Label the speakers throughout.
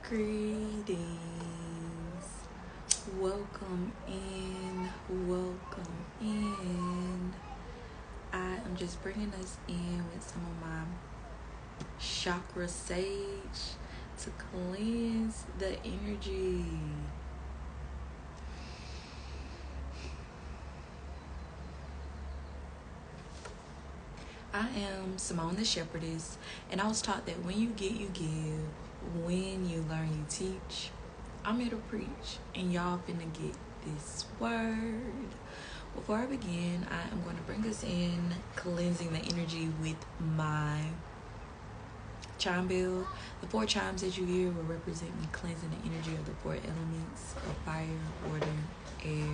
Speaker 1: Greetings. Welcome in. Welcome in. I am just bringing us in with some of my chakra sage to cleanse the energy. I am Simone the Shepherdess, and I was taught that when you get, you give. When you learn, you teach. I'm here to preach, and y'all finna get this word. Before I begin, I am going to bring us in, cleansing the energy with my chime bell. The 4 chimes that you hear will represent me cleansing the energy of the 4 elements of fire, water, air,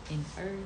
Speaker 1: and earth.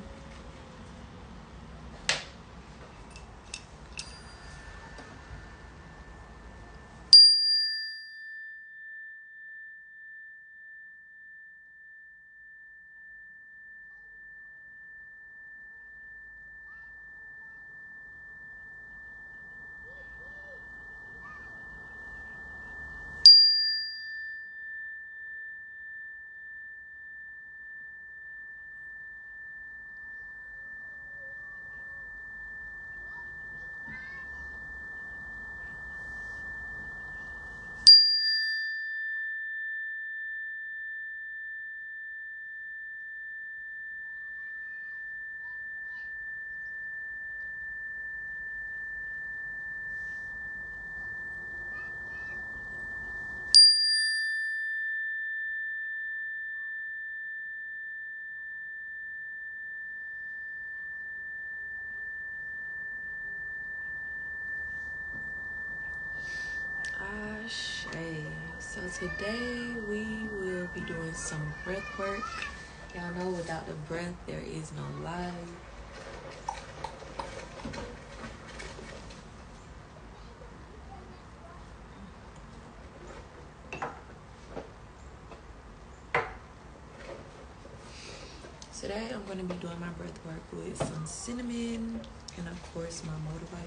Speaker 1: Ashe. So today we will be doing some breath work. Y'all know without the breath there is no life. Today I'm going to be doing my breath work with some cinnamon and of course my motorbike.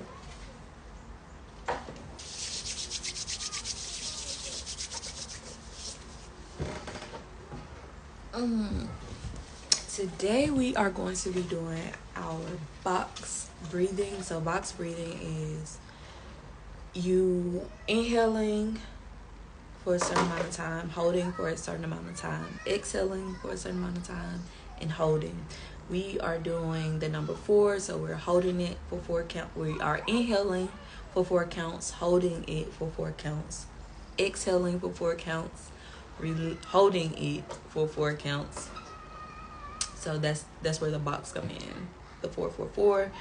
Speaker 1: Today we are going to be doing our box breathing. So box breathing is you inhaling for a certain amount of time, holding for a certain amount of time, exhaling for a certain amount of time, and holding. We are doing the number 4, so we're holding it for 4 counts. We are inhaling for 4 counts, holding it for 4 counts, exhaling for 4 counts, holding it for 4 counts. So that's where the box come in. The 4 4 4.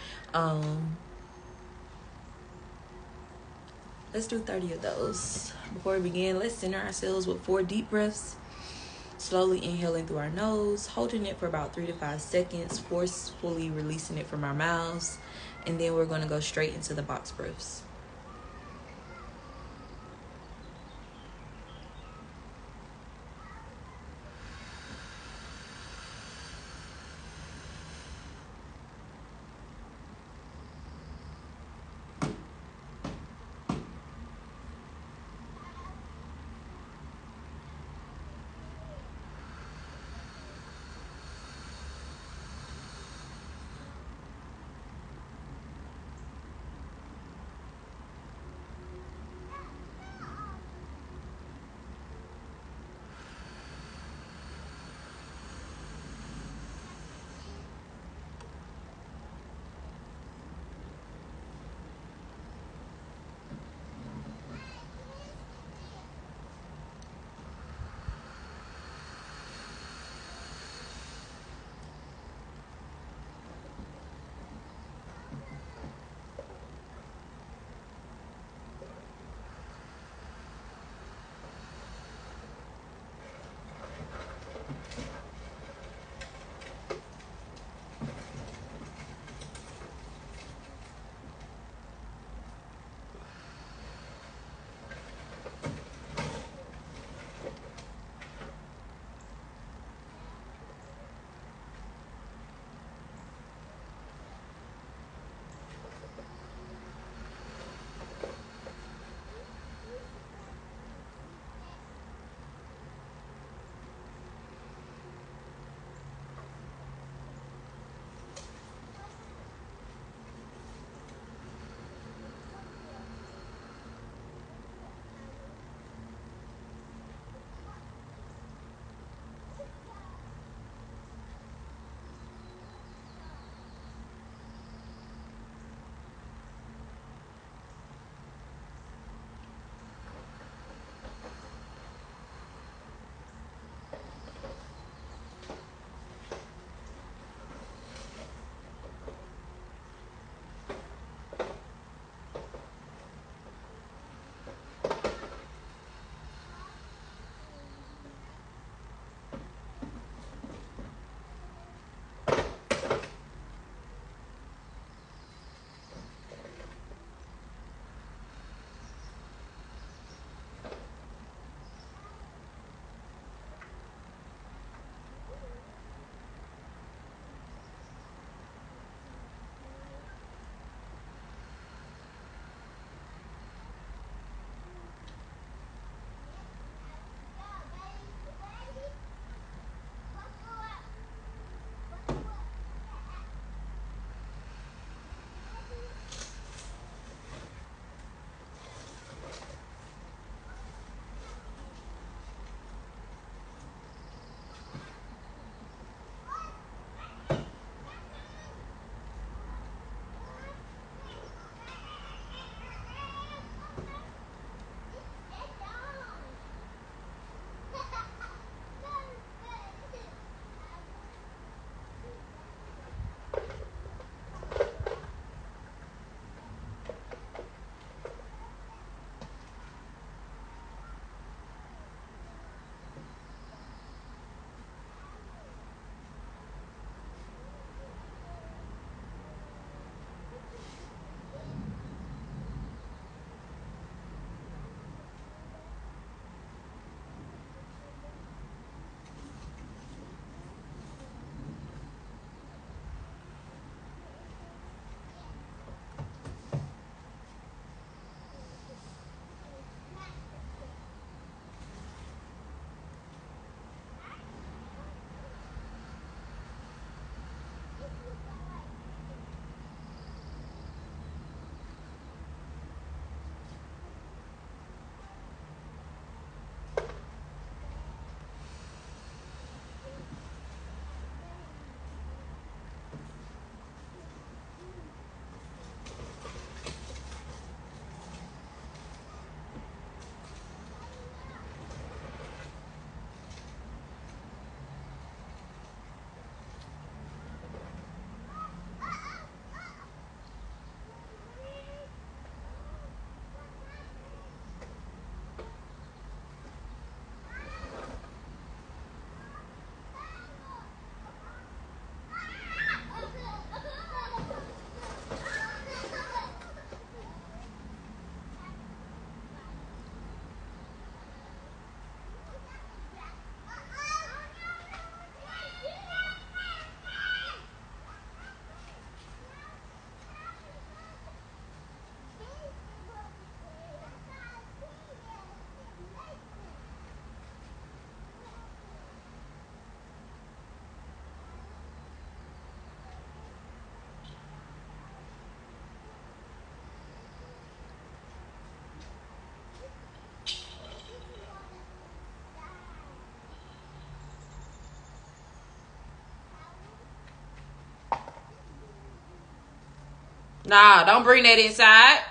Speaker 1: Let's do 30 of those. Before we begin, let's center ourselves with 4 deep breaths. Slowly inhaling through our nose, holding it for about 3 to 5 seconds, forcefully releasing it from our mouths, and then we're going to go straight into the box breaths.
Speaker 2: Nah, don't bring that inside.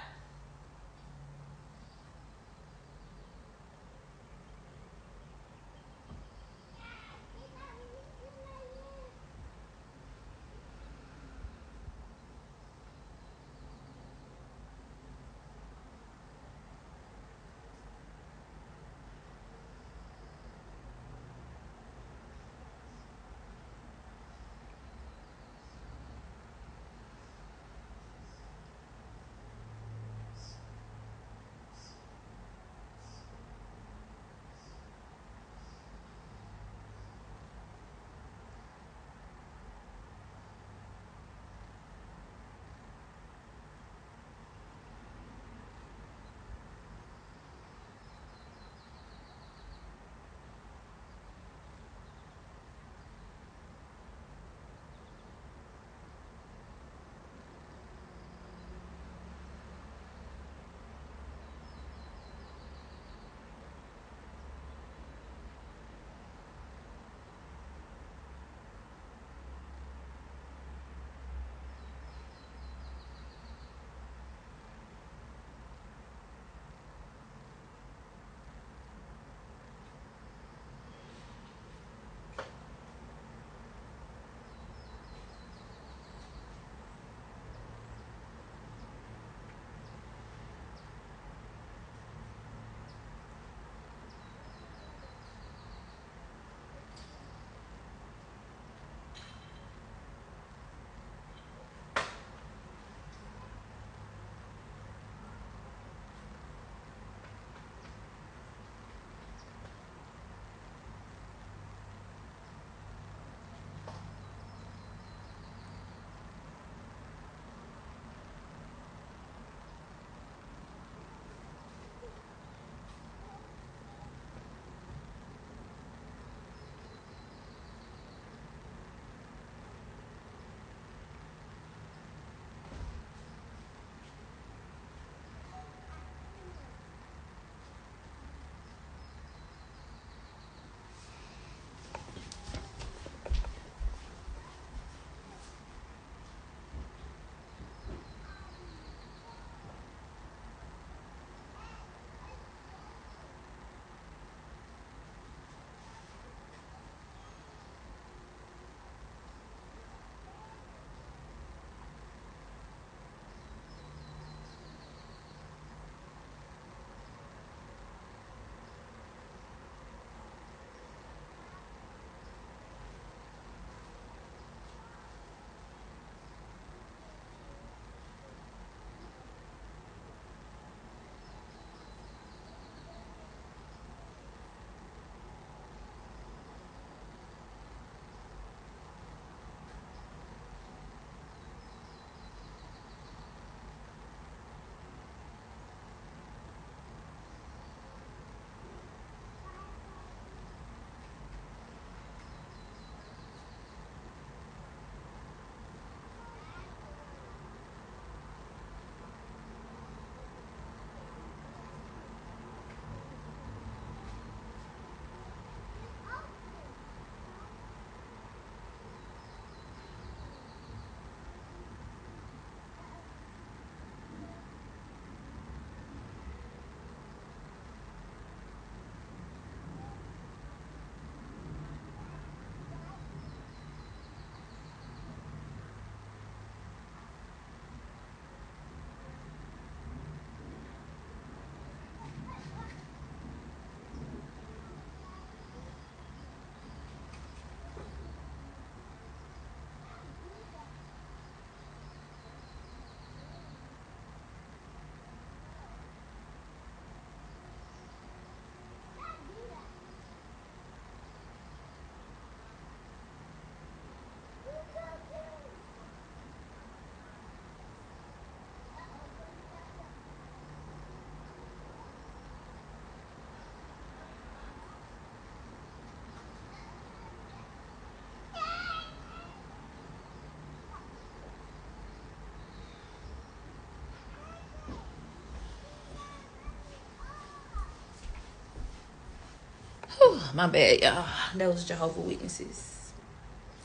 Speaker 2: Whew, my bad, y'all. That was Jehovah Witnesses.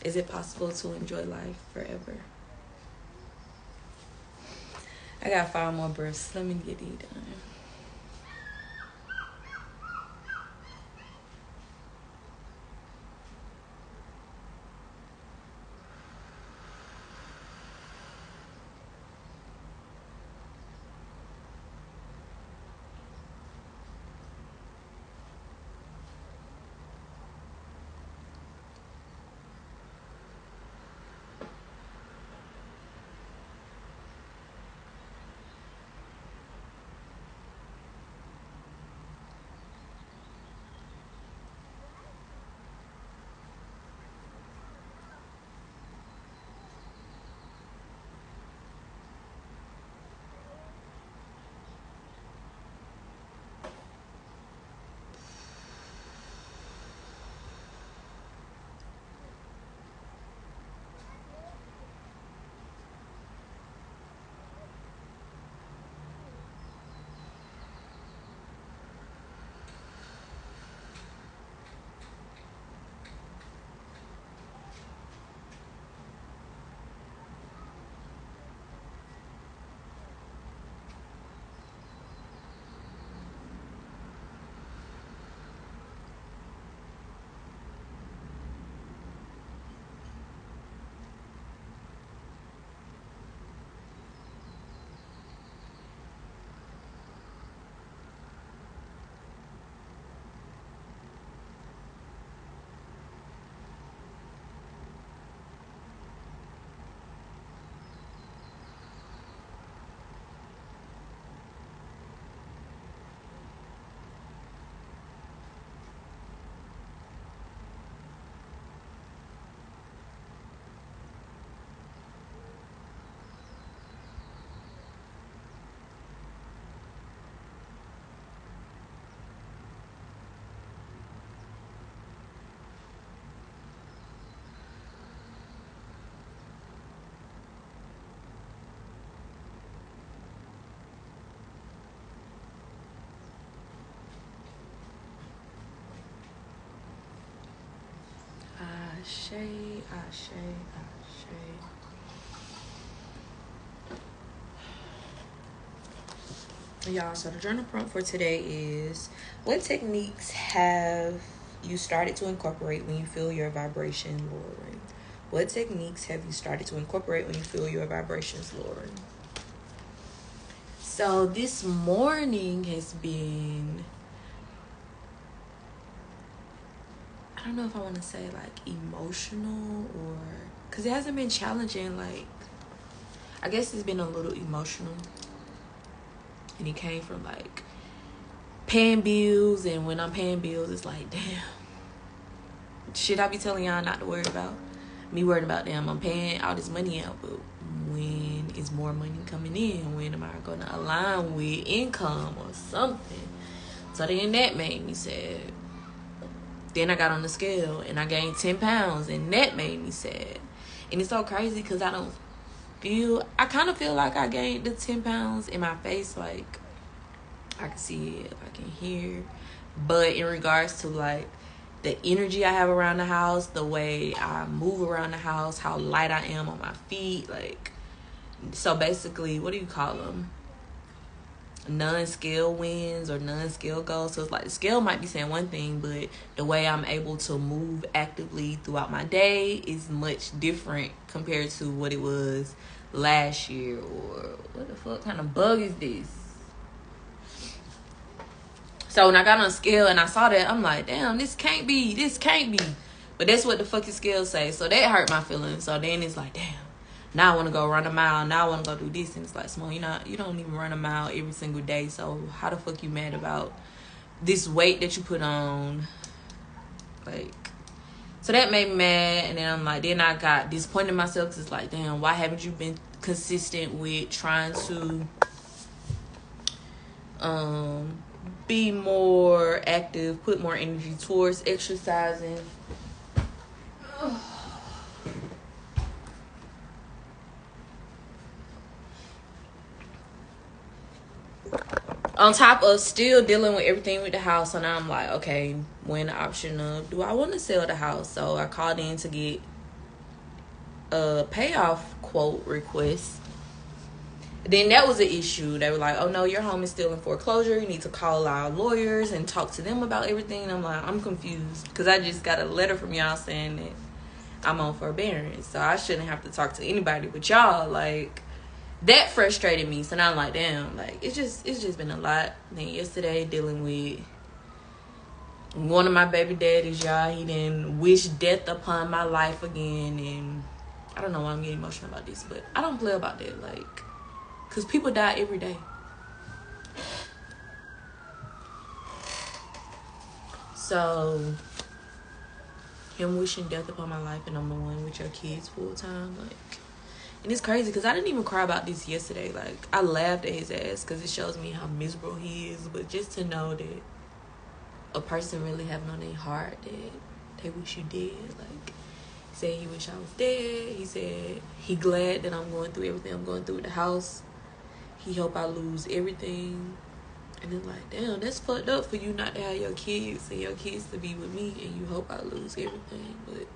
Speaker 2: Is it possible to enjoy life forever? I got 5 more breaths. Let me get these done. Ashe, ashe, ashe. Y'all, so the journal prompt for today is: what techniques have you started to incorporate when you feel your vibration lowering? What techniques have you started to incorporate when you feel your vibrations lowering? So this morning has been, I don't know if I want to say like emotional, or because it hasn't been challenging. Like, I guess it's been a little emotional, and it came from like paying bills. And when I'm paying bills, it's like, damn, shit I be telling y'all not to worry about. Me worried about, damn, I'm paying all this money out, but when is more money coming in? When am I gonna align with income or something? So then that made me sad. Then I got on the scale and I gained 10 pounds, and that made me sad. And it's so crazy because I kind of feel like I gained the 10 pounds in my face. Like, I can see it, I can hear. But in regards to like the energy I have around the house, the way I move around the house, how light I am on my feet, like, so basically, what do you call them? Non-scale wins or non-scale goals. So it's like the scale might be saying one thing, but the way I'm able to move actively throughout my day is much different compared to what it was last year. Or what the fuck kind of bug is this? So when I got on the scale and I saw that, I'm like, damn, this can't be. But that's what the fucking scale say. So that hurt my feelings. So then it's like, damn, now I want to go run a mile. Now I want to go do this. And it's like, Simone, you don't even run a mile every single day. So how the fuck you mad about this weight that you put on? Like, so that made me mad. And then I'm like, then I got disappointed in myself. Because it's like, damn, why haven't you been consistent with trying to be more active, put more energy towards exercising? On top of still dealing with everything with the house. So now I'm like, okay, when the option of, do I want to sell the house? So I called in to get a payoff quote request. Then that was an issue. They were like, oh no, your home is still in foreclosure. You need to call our lawyers and talk to them about everything. And I'm like, I'm confused. Because I just got a letter from y'all saying that I'm on forbearance. So I shouldn't have to talk to anybody but y'all. Like, that frustrated me. So now I'm like, damn, like, it's just been a lot. Then yesterday, dealing with one of my baby daddies, y'all. He didn't wish death upon my life again. And I don't know why I'm getting emotional about this, but I don't play about that. Like, because people die every day. So, him wishing death upon my life, and I'm the one with your kids full time. Like, and it's crazy because I didn't even cry about this yesterday. Like, I laughed at his ass because it shows me how miserable he is. But just to know that a person really having on their heart that they wish you dead. Like, he said he wish I was dead. He said he glad that I'm going through everything I'm going through with the house. He hope I lose everything. And it's like, damn, that's fucked up for you not to have your kids and your kids to be with me, and you hope I lose everything. But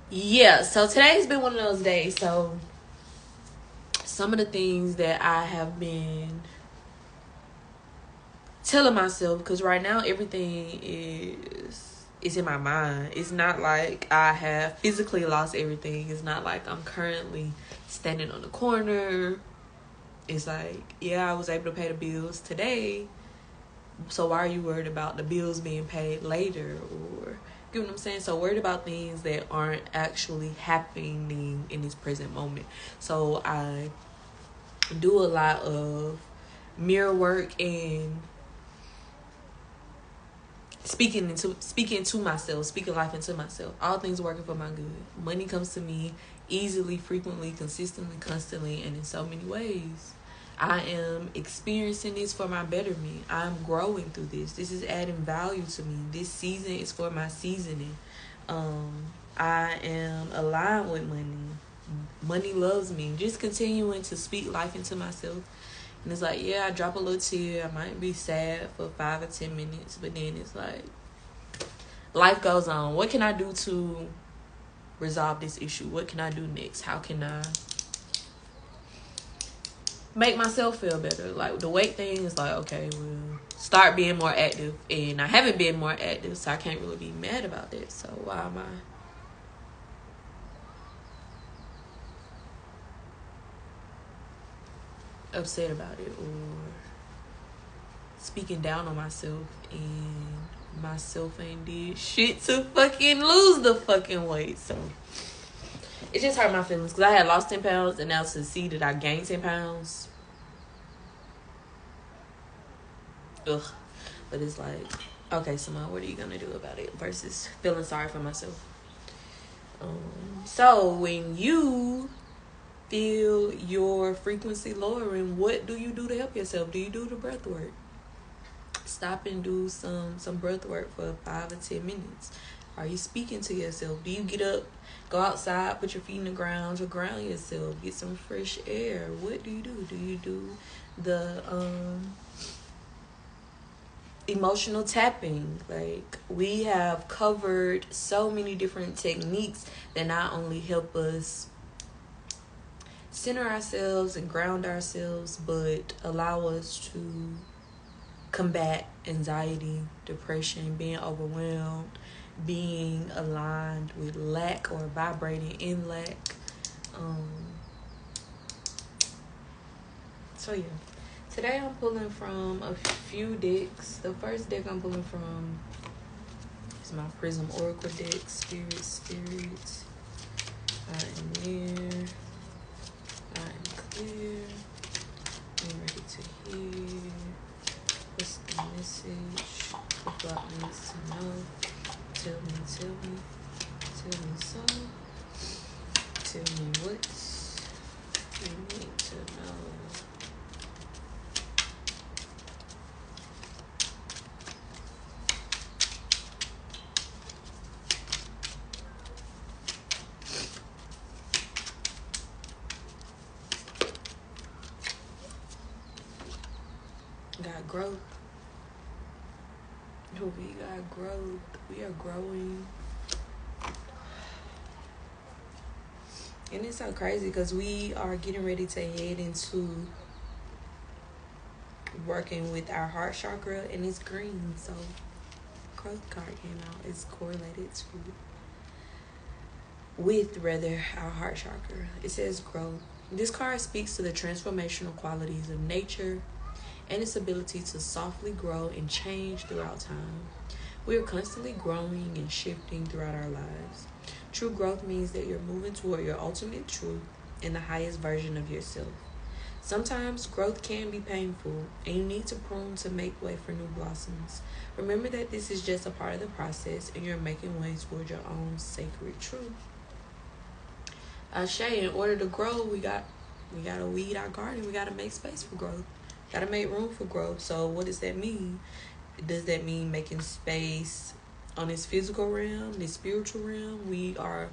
Speaker 2: yeah, so today's been one of those days. So some of the things that I have been telling myself, because right now everything is in my mind. It's not like I have physically lost everything. It's not like I'm currently standing on the corner. It's like, yeah, I was able to pay the bills today, so why are you worried about the bills being paid later? Or, you know what I'm saying? So worried about things that aren't actually happening in this present moment. So I do a lot of mirror work and speaking to myself, speaking life into myself. All things working for my good. Money comes to me easily, frequently, consistently, constantly, and in so many ways. I am experiencing this for my betterment. I'm growing through this. This is adding value to me. This season is for my seasoning. I am aligned with money. Money loves me. Just continuing to speak life into myself. And it's like, yeah, I drop a little tear. I might be sad for 5 or 10 minutes. But then it's like, life goes on. What can I do to resolve this issue? What can I do next? How can I make myself feel better? Like, the weight thing is like, okay, well, start being more active. And I haven't been more active, so I can't really be mad about that. So why am I upset about it or speaking down on myself? And myself ain't did shit to fucking lose the fucking weight. So it just hurt my feelings because I had lost 10 pounds, and now to see that I gained 10 pounds, ugh. But it's like, okay, Simone, what are you gonna do about it? Versus feeling sorry for myself. So when you feel your frequency lowering, what do you do to help yourself? Do you do the breath work? Stop and do some breath work for 5 or 10 minutes. Are you speaking to yourself? Do you get up, go outside, put your feet in the ground to ground yourself, get some fresh air? What do you do? Do you do the emotional tapping? Like, we have covered so many different techniques that not only help us center ourselves and ground ourselves, but allow us to combat anxiety, depression, being overwhelmed, being aligned with lack or vibrating in lack. So yeah, today I'm pulling from a few decks. The first deck I'm pulling from is my Prism Oracle deck. Spirits, I am near, I am clear, I'm ready to hear. What's the message? What God needs to know? Tell me so. Tell me what you need to know. Got growth. We got growth. We are growing.
Speaker 1: And it's so crazy because we are getting ready to head into working with our heart chakra, and it's green. So, growth card came out. It's correlated to our heart chakra. It says growth. This card speaks to the transformational qualities of nature and its ability to softly grow and change throughout time. We are constantly growing and shifting throughout our lives. True growth means that you're moving toward your ultimate truth and the highest version of yourself. Sometimes growth can be painful, and you need to prune to make way for new blossoms. Remember that this is just a part of the process, and you're making way toward your own sacred truth. Ashe, in order to grow, we gotta weed our garden. We gotta make space for growth. Gotta make room for growth. So what does that mean? Does that mean making space on this physical realm, this spiritual realm? We are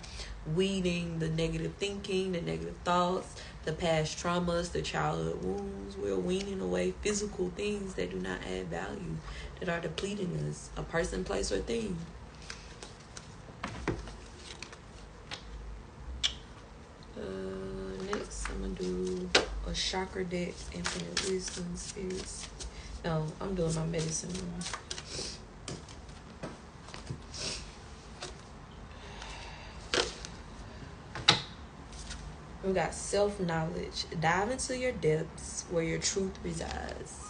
Speaker 1: weeding the negative thinking, the negative thoughts, the past traumas, the childhood wounds. We're weaning away physical things that do not add value, that are depleting us, a person, place, or thing. Next, I'm going to do a chakra deck, infinite wisdom, spirits. No, I'm doing my medicine one. We got self-knowledge. Dive into your depths where your truth resides.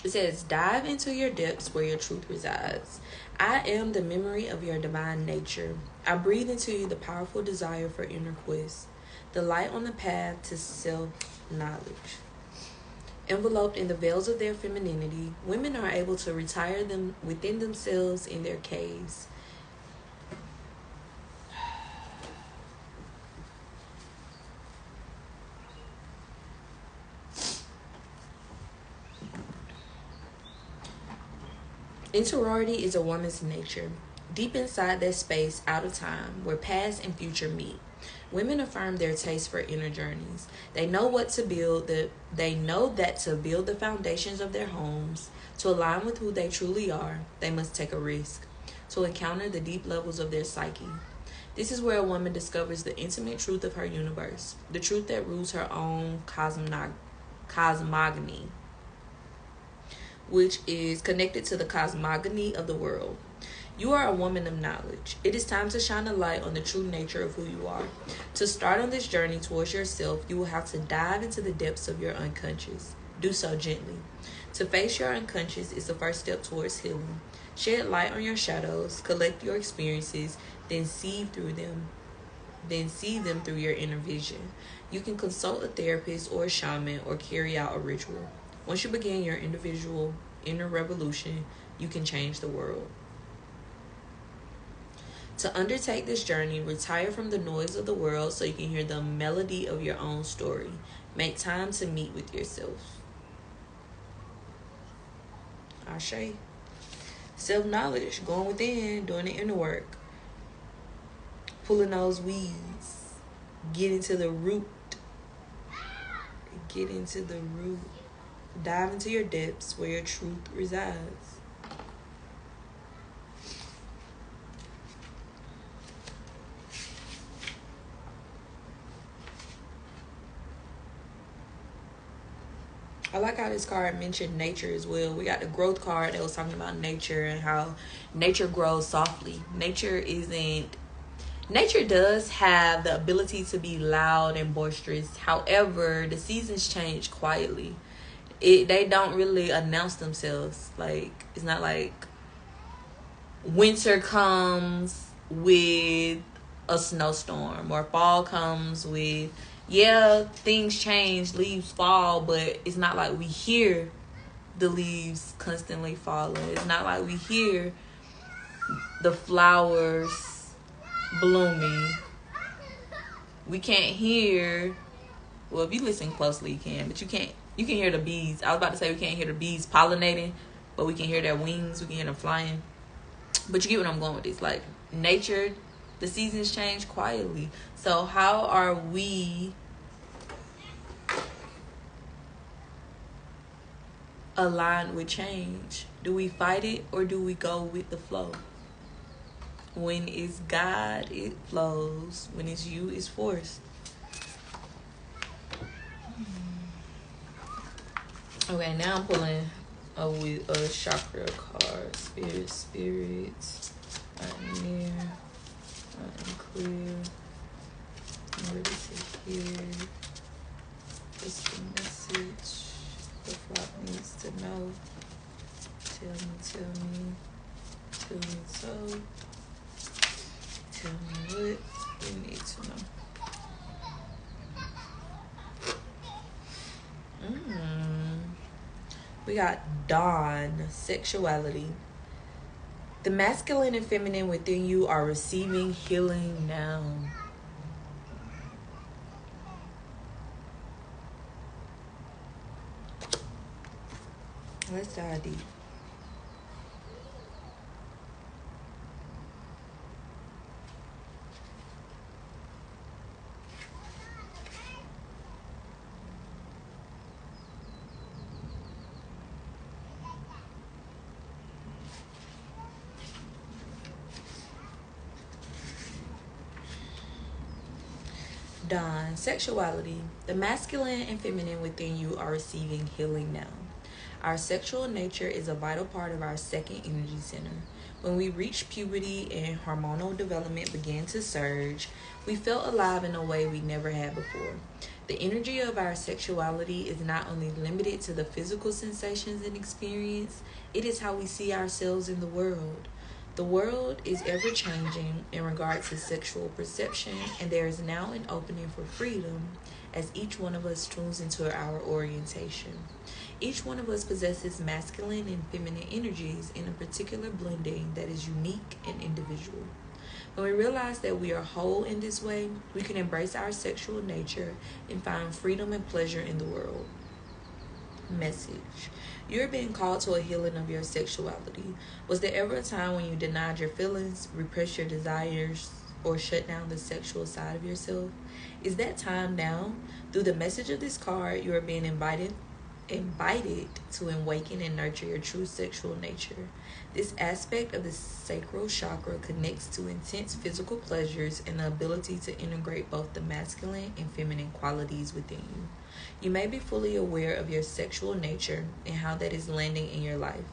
Speaker 1: It says, dive into your depths where your truth resides. I am the memory of your divine nature. I breathe into you the powerful desire for inner quest, the light on the path to self-knowledge. Enveloped in the veils of their femininity, women are able to retire them within themselves in their caves. Interiority is a woman's nature. Deep inside that space, out of time, where past and future meet, women affirm their taste for inner journeys. They know what to build. They know that to build the foundations of their homes, to align with who they truly are, they must take a risk, to encounter the deep levels of their psyche. This is where a woman discovers the intimate truth of her universe, the truth that rules her own cosmogony, which is connected to the cosmogony of the world. You are a woman of knowledge. It is time to shine a light on the true nature of who you are. To start on this journey towards yourself, you will have to dive into the depths of your unconscious. Do so gently. To face your unconscious is the first step towards healing. Shed light on your shadows, collect your experiences, then see them through your inner vision. You can consult a therapist or a shaman or carry out a ritual. Once you begin your individual inner revolution, you can change the world. To undertake this journey, retire from the noise of the world so you can hear the melody of your own story. Make time to meet with yourself. Ashe. Self-knowledge, going within, doing the inner work. Pulling those weeds. Getting to the root. Dive into your depths where your truth resides. I like how this card mentioned nature as well. We got the growth card that was talking about nature and how nature grows softly. Nature does have the ability to be loud and boisterous. However, the seasons change quietly. They don't really announce themselves. Like, it's not like winter comes with a snowstorm or fall comes with, things change, leaves fall, but it's not like we hear the leaves constantly falling. It's not like we hear the flowers blooming. We can't hear, well, if you listen closely you can, but you can't
Speaker 2: You can hear the bees. I was about to say we can't hear the bees pollinating, but we can hear their wings. We can hear them flying. But you get what I'm going with this. Like, nature, the seasons change quietly. So how are we aligned with change? Do we fight it or do we go with the flow? When it's God, it flows. When it's you, it's forced. Okay, now I'm pulling a chakra card. Spirits. I am near. I am clear. I'm ready to hear. What's the message the flock needs to know? Tell me so. Tell me what you need to know. We got Dawn, sexuality. The masculine and feminine within you are receiving healing now. Let's dive deep. Dawn, sexuality. The masculine and feminine within you are receiving healing now. Our sexual nature is a vital part of our second energy center. When we reached puberty and hormonal development began to surge, we felt alive in a way we never had before. The energy of our sexuality is not only limited to the physical sensations and experience, it is how we see ourselves in the world. The world is ever changing in regards to sexual perception, and there is now an opening for freedom as each one of us tunes into our orientation. Each one of us possesses masculine and feminine energies in a particular blending that is unique and individual. When we realize that we are whole in this way, we can embrace our sexual nature and find freedom and pleasure in the world. Message. You're being called to a healing of your sexuality. Was there ever a time when you denied your feelings, repressed your desires, or shut down the sexual side of yourself? Is that time now? Through the message of this card, you are being invited to awaken and nurture your true sexual nature. This aspect of the sacral chakra connects to intense physical pleasures and the ability to integrate both the masculine and feminine qualities within you. You may be fully aware of your sexual nature and how that is landing in your life.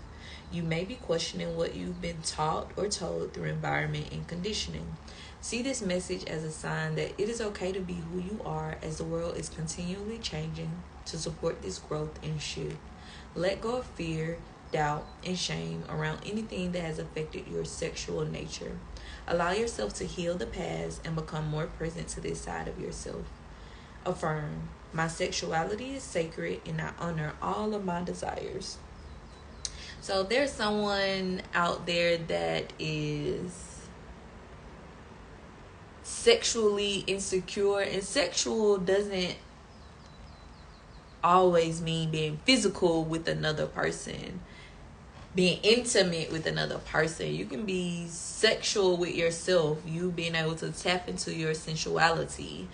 Speaker 2: You may be questioning what you've been taught or told through environment and conditioning. See this message as a sign that it is okay to be who you are as the world is continually changing to support this growth and shift. Let go of fear, doubt, and shame around anything that has affected your sexual nature. Allow yourself to heal the past and become more present to this side of yourself. Affirm, my sexuality is sacred and I honor all of my desires. So there's someone out there that is sexually insecure, and sexual doesn't always mean being physical with another person, being intimate with another person. You can be sexual with yourself, you being able to tap into your sensuality.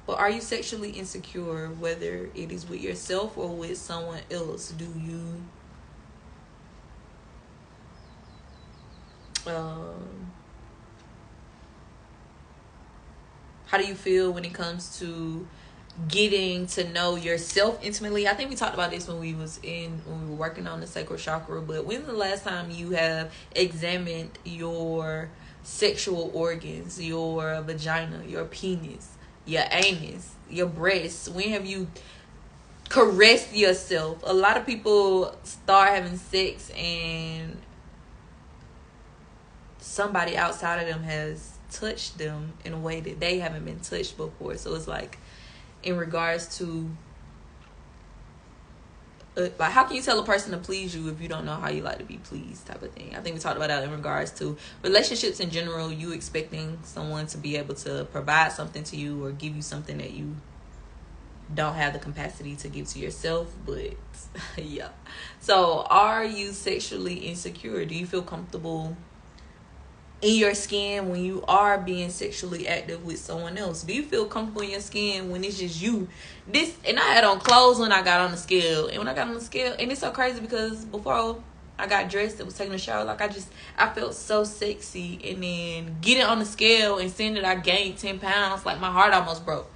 Speaker 2: But are you sexually insecure, whether it is with yourself or with someone else? Do you how do you feel when it comes to getting to know yourself intimately? I think we talked about this when we were working on the sacral chakra, but when's the last time you have examined your sexual organs, your vagina, your penis, your anus, your breasts? When have you caressed yourself? A lot of people start having sex and somebody outside of them has touched them in a way that they haven't been touched before. So it's like, in regards to like, how can you tell a person to please you if you don't know how you like to be pleased, type of thing. I think we talked about that in regards to relationships in general. You expecting someone to be able to provide something to you or give you something that you don't have the capacity to give to yourself. But yeah. So are you sexually insecure? Do you feel comfortable in your skin when you are being sexually active with someone else? Do you feel comfortable in your skin when it's just you? And I had on clothes when I got on the scale. And when I got on the scale, and it's so crazy because before I got dressed and was taking a shower, like I felt so sexy. And then getting on the scale and seeing that I gained 10 pounds, like my heart almost broke.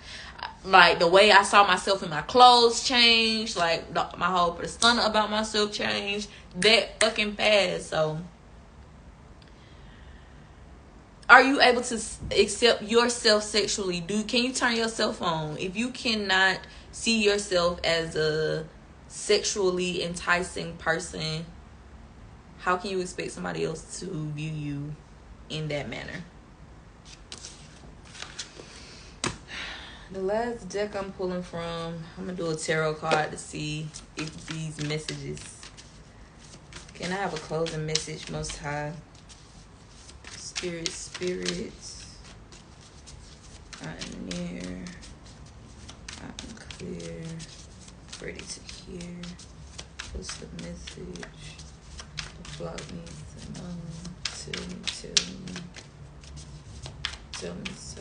Speaker 2: Like the way I saw myself in my clothes changed, like my whole persona about myself changed that fucking fast. So are you able to accept yourself sexually? Can you turn yourself on? If you cannot see yourself as a sexually enticing person, how can you expect somebody else to view you in that manner? The last deck I'm pulling from, I'm going to do a tarot card to see if these messages... Can I have a closing message, Most High? Spirits, I'm near, I'm clear, ready to hear. What's the message? The flock needs to know. Tell me so. Tell me what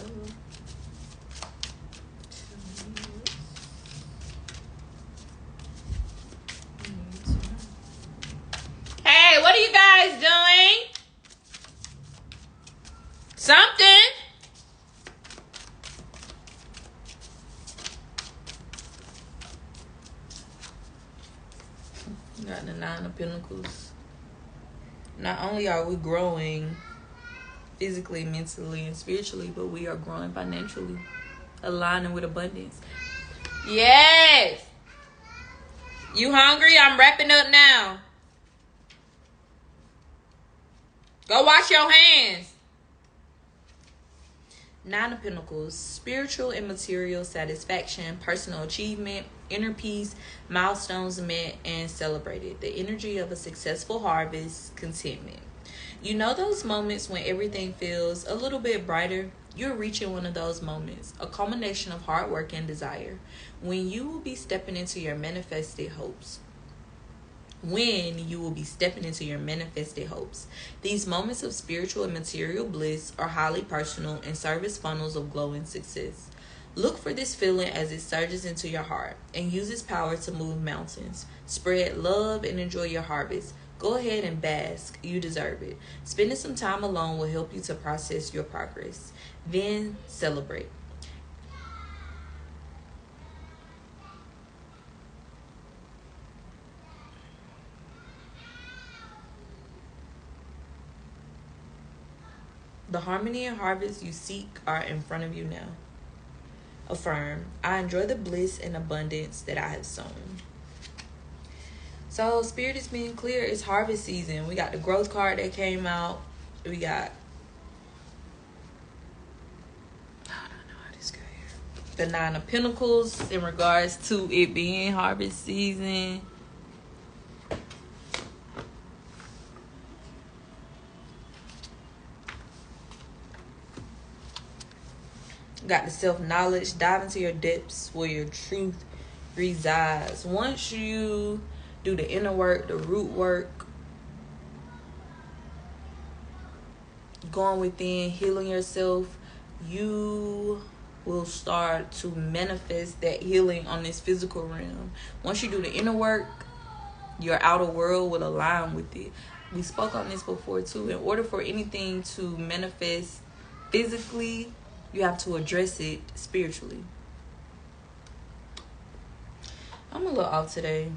Speaker 2: I need to know. Hey, what are you guys doing? Something. Got the 9 of Pentacles. Not only are we growing physically, mentally, and spiritually, but we are growing financially, aligning with abundance. Yes. You hungry? I'm wrapping up now. Go wash your hands. 9 of Pentacles, spiritual and material satisfaction, personal achievement, inner peace, milestones met and celebrated. The energy of a successful harvest, contentment. You know those moments when everything feels a little bit brighter? You're reaching one of those moments, a culmination of hard work and desire, when you will be stepping into your manifested hopes. These moments of spiritual and material bliss are highly personal and serve as funnels of glowing success. Look for this feeling as it surges into your heart and use its power to move mountains. Spread love and enjoy your harvest. Go ahead and bask. You deserve it. Spending some time alone will help you to process your progress. Then celebrate. The harmony and harvest you seek are in front of you now. Affirm, I enjoy the bliss and abundance that I have sown. So, Spirit is being clear. It's harvest season. We got the growth card that came out. We got... I don't know how this got here. The 9 of Pentacles in regards to it being harvest season. Got the self-knowledge. Dive into your depths where your truth resides. Once you do the inner work, the root work, going within, healing yourself, you will start to manifest that healing on this physical realm. Once you do the inner work, your outer world will align with it. We spoke on this before too. In order for anything to manifest physically, you have to address it spiritually. I'm a little off today.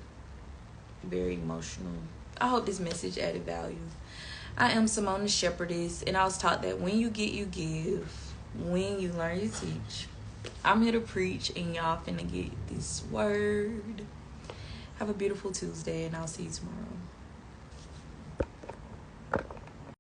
Speaker 2: Very emotional. I hope this message added value. I am Simone the Shepherdess, and I was taught that when you get, you give. When you learn, you teach. I'm here to preach, and y'all finna get this word. Have a beautiful Tuesday, and I'll see you tomorrow.